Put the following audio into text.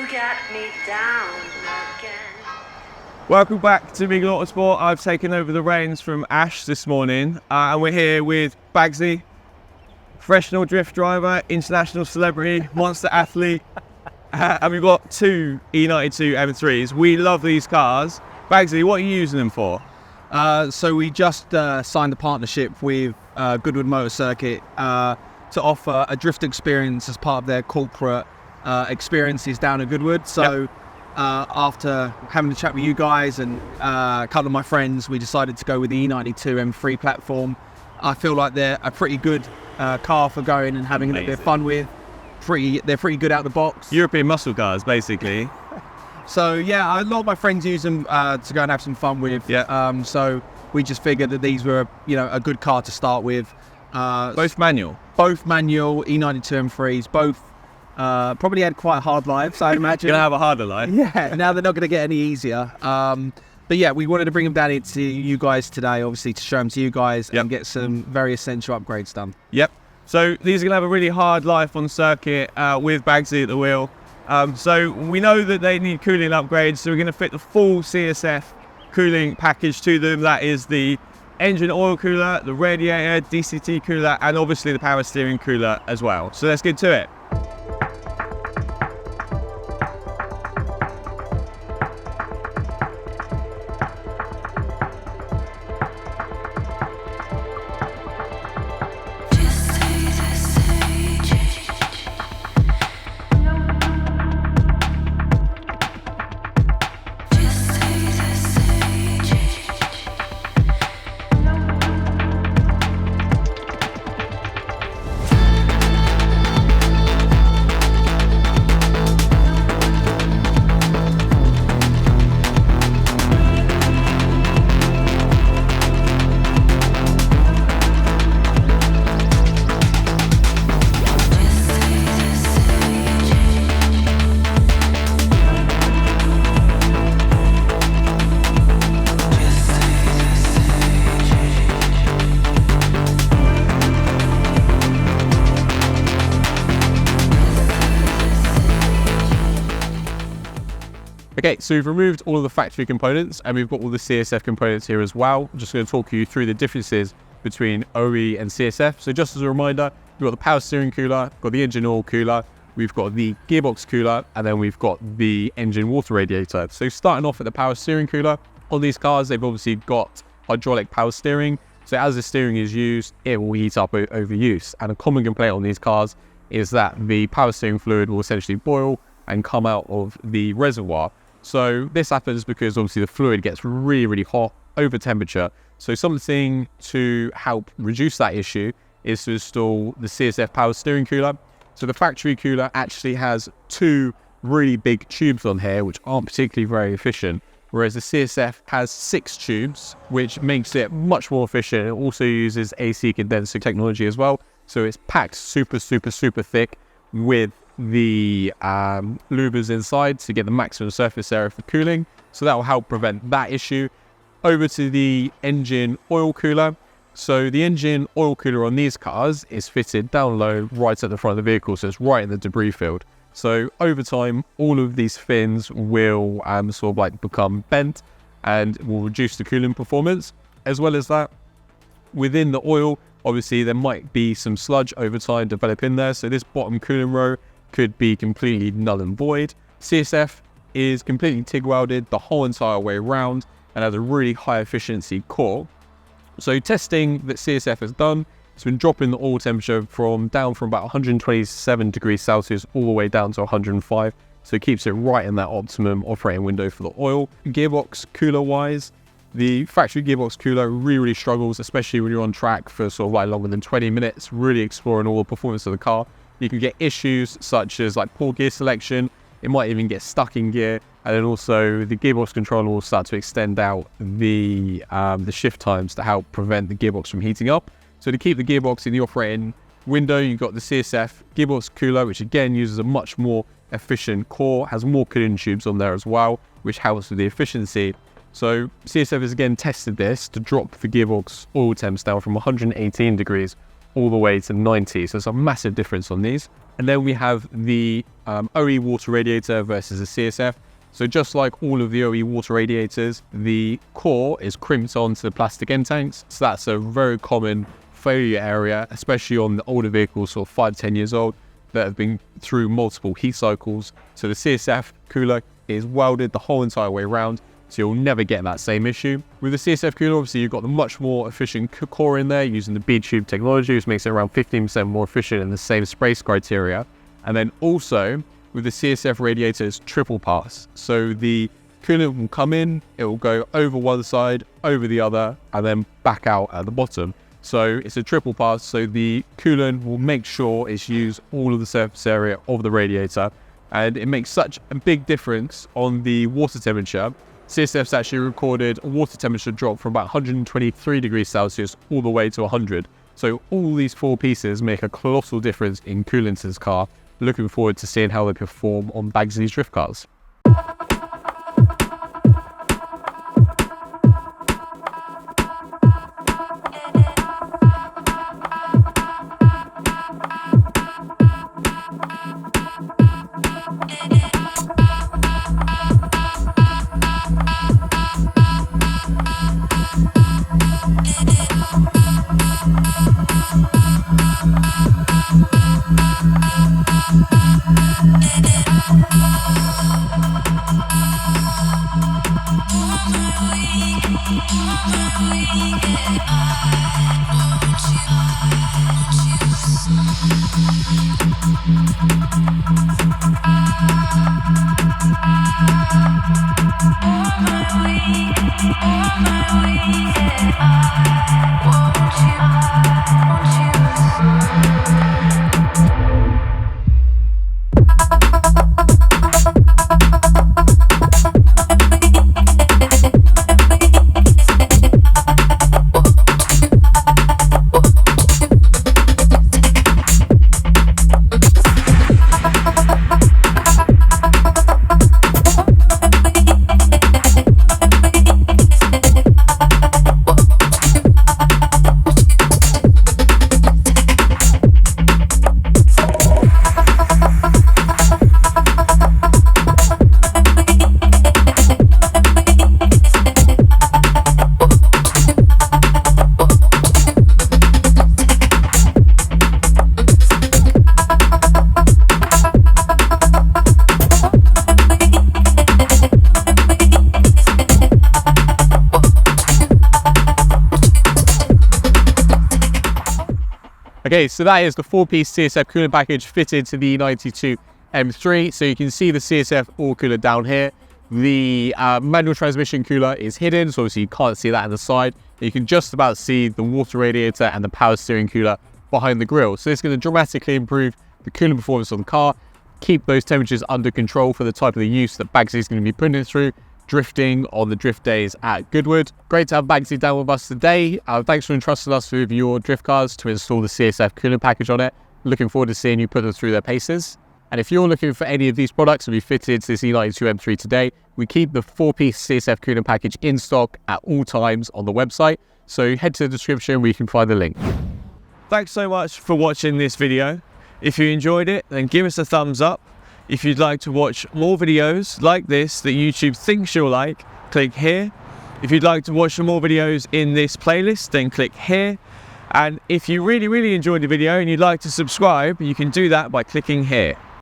get me down again. Welcome back to Regal Autosport. I've taken over the reins from Ash this morning, and we're here with Baggsy, professional drift driver, international celebrity, monster athlete, and we've got two E92 M3s. We love these cars. Baggsy, what are you using them for? So we just signed a partnership with Goodwood Motor Circuit to offer a drift experience as part of their corporate experiences down at Goodwood. So. Yep. After having a chat with you guys and a couple of my friends, we decided to go with the E92 M3 platform. I feel like they're a pretty good car for going and having a little bit of fun with. They're pretty good out the box. European muscle cars, basically. So yeah, a lot of my friends use them to go and have some fun with. Yeah. So we just figured that these were, a good car to start with. Both manual. Both manual E92 M3s. Both. Probably had quite hard lives, I imagine. Gonna have a harder life. Yeah, now they're not going to get any easier. But yeah, we wanted to bring them down here to you guys today, obviously, to show them to you guys and get some very essential upgrades done. Yep. So these are going to have a really hard life on circuit with Baggsy at the wheel. So we know that they need cooling upgrades, so we're going to fit the full CSF cooling package to them. That is the engine oil cooler, the radiator, DCT cooler, and obviously the power steering cooler as well. So let's get to it. Okay, so we've removed all of the factory components and we've got all the CSF components here as well. I'm just going to talk you through the differences between OE and CSF. So just as a reminder, we've got the power steering cooler, got the engine oil cooler, we've got the gearbox cooler, and then we've got the engine water radiator. So starting off at the power steering cooler, on these cars, they've obviously got hydraulic power steering. So as the steering is used, it will heat up over use. And a common complaint on these cars is that the power steering fluid will essentially boil and come out of the reservoir. So this happens because obviously the fluid gets really, really hot over temperature. So something to help reduce that issue is to install the CSF power steering cooler. So the factory cooler actually has two really big tubes on here, which aren't particularly very efficient, whereas the CSF has 6 tubes, which makes it much more efficient. It also uses AC condenser technology as well. So it's packed super, super, super thick with the louvers inside to get the maximum surface area for cooling, so that will help prevent that issue. Over to the engine oil cooler. So the engine oil cooler on these cars is fitted down low right at the front of the vehicle, so it's right in the debris field. So over time, all of these fins will sort of like become bent and will reduce the cooling performance. As well as that, within the oil, obviously there might be some sludge over time develop in there, so this bottom cooling row could be completely null and void. CSF is completely TIG welded the whole entire way around and has a really high efficiency core. So testing that CSF has done, it's been dropping the oil temperature down from about 127 degrees Celsius all the way down to 105. So it keeps it right in that optimum operating window for the oil. Gearbox cooler wise, the factory gearbox cooler really, really struggles, especially when you're on track for sort of like longer than 20 minutes, really exploring all the performance of the car. You can get issues such as like poor gear selection. It might even get stuck in gear, and then also the gearbox controller will start to extend out the shift times to help prevent the gearbox from heating up. So to keep the gearbox in the operating window, you've got the CSF gearbox cooler, which again uses a much more efficient core, has more cooling tubes on there as well, which helps with the efficiency. So CSF has again tested this to drop the gearbox oil temps down from 118 degrees all the way to 90. So it's a massive difference on these. And then we have the OE water radiator versus the CSF. So just like all of the OE water radiators, the core is crimped onto the plastic end tanks. So that's a very common failure area, especially on the older vehicles, sort of 5 to 10 years old, that have been through multiple heat cycles. So the CSF cooler is welded the whole entire way around, so you'll never get that same issue. With the CSF cooler, obviously you've got the much more efficient core in there using the bead tube technology, which makes it around 15% more efficient in the same space criteria. And then also with the CSF radiators, triple pass. So the coolant will come in, it will go over one side, over the other, and then back out at the bottom. So it's a triple pass, so the coolant will make sure it's used all of the surface area of the radiator, and it makes such a big difference on the water temperature. CSF's actually recorded a water temperature drop from about 123 degrees Celsius all the way to 100. So all these 4 pieces make a colossal difference in coolant in this car. Looking forward to seeing how they perform on Baggsy'S drift cars. Okay, so that is the 4-piece CSF coolant package fitted to the E92 M3. So you can see the CSF all cooler down here. The manual transmission cooler is hidden, so obviously you can't see that on the side. You can just about see the water radiator and the power steering cooler behind the grille. So it's going to dramatically improve the cooling performance of the car, keep those temperatures under control for the type of the use that Baggsy is going to be putting it through, drifting on the drift days at Goodwood. Great to have Baggsy down with us today. Thanks for entrusting us with your drift cars to install the CSF coolant package on it. Looking forward to seeing you put them through their paces. And if you're looking for any of these products to be fitted to this E92 M3 today, we keep the 4-piece CSF coolant package in stock at all times on the website. So head to the description where you can find the link. Thanks so much for watching this video. If you enjoyed it, then give us a thumbs up. If you'd like to watch more videos like this that YouTube thinks you'll like, click here. If you'd like to watch some more videos in this playlist, then click here. And if you really enjoyed the video and you'd like to subscribe, you can do that by clicking here.